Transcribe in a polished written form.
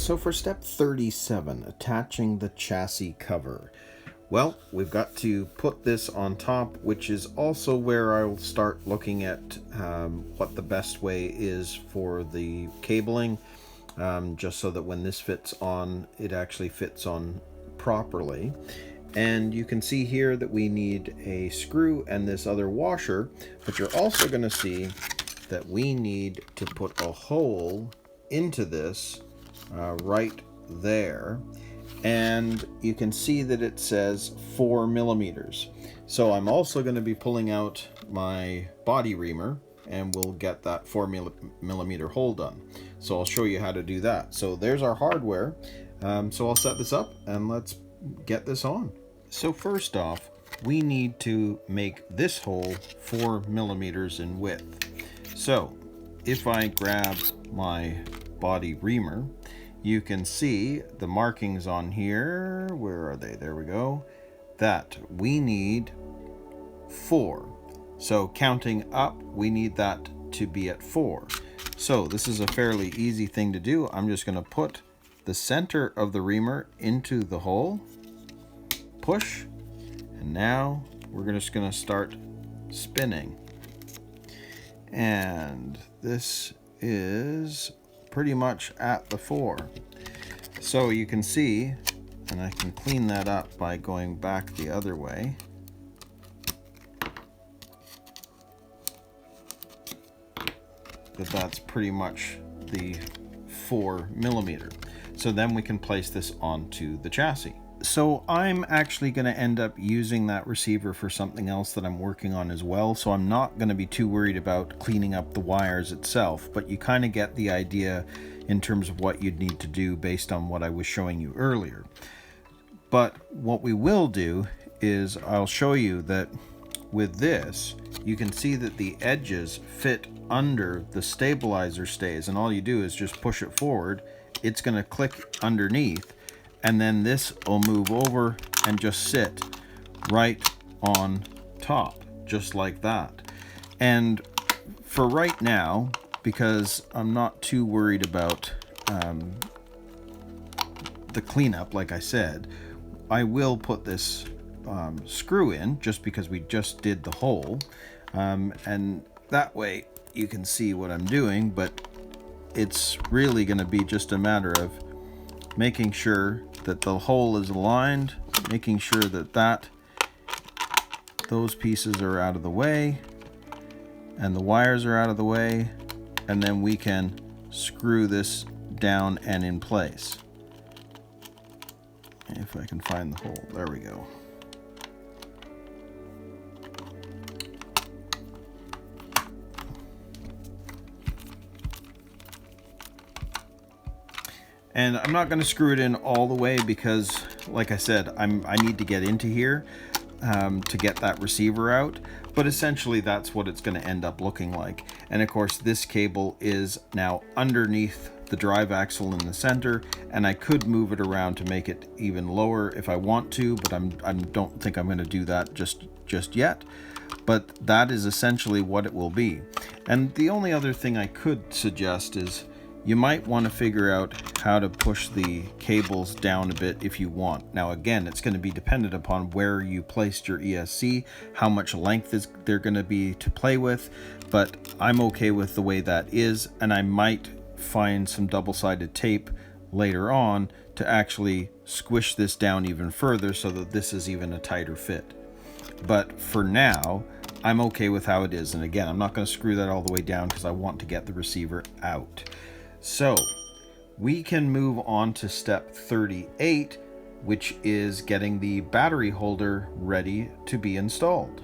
So for step 37, attaching the chassis cover. Well, we've got to put this on top, which is also where I'll start looking at what the best way is for the cabling, just so that when this fits on, it actually fits on properly. And you can see here that we need a screw and this other washer, but you're also going to see that we need to put a hole into this right there, and you can see that it says 4 millimeters. So I'm also going to be pulling out my body reamer and we'll get that 4 millimeter hole done. So I'll show you how to do that. So there's our hardware. So I'll set this up and let's get this on. So first off, we need to make this hole 4 millimeters in width. So if I grab my body reamer, you can see the markings on here. Where are they? There we go. That we need 4. So counting up, we need that to be at 4. So this is a fairly easy thing to do. I'm just going to put the center of the reamer into the hole, push, and now we're just going to start spinning. And this is pretty much at the 4. So you can see, and I can clean that up by going back the other way. That's pretty much the 4 millimeter. So then we can place this onto the chassis. So I'm actually going to end up using that receiver for something else that I'm working on as well. So I'm not going to be too worried about cleaning up the wires itself, but you kind of get the idea in terms of what you'd need to do based on what I was showing you earlier. But what we will do is I'll show you that with this, you can see that the edges fit under the stabilizer stays, and all you do is just push it forward. It's going to click underneath, and then this will move over and just sit right on top, just like that. And for right now, because I'm not too worried about the cleanup, like I said, I will put this screw in just because we just did the hole, and that way you can see what I'm doing. But it's really going to be just a matter of making sure that the hole is aligned, making sure that those pieces are out of the way and the wires are out of the way, and then we can screw this down and in place. If I can find the hole, there we go. And I'm not going to screw it in all the way because, like I said, I need to get into here to get that receiver out. But essentially, that's what it's going to end up looking like. And of course, this cable is now underneath the drive axle in the center, and I could move it around to make it even lower if I want to, but I don't think I'm going to do that just yet. But that is essentially what it will be. And the only other thing I could suggest is you might want to figure out how to push the cables down a bit if you want. Now again, it's going to be dependent upon where you placed your ESC, how much length is there going to be to play with, but I'm okay with the way that is, and I might find some double-sided tape later on to actually squish this down even further so that this is even a tighter fit. But for now, I'm okay with how it is. And again, I'm not going to screw that all the way down because I want to get the receiver out. So we can move on to step 38, which is getting the battery holder ready to be installed.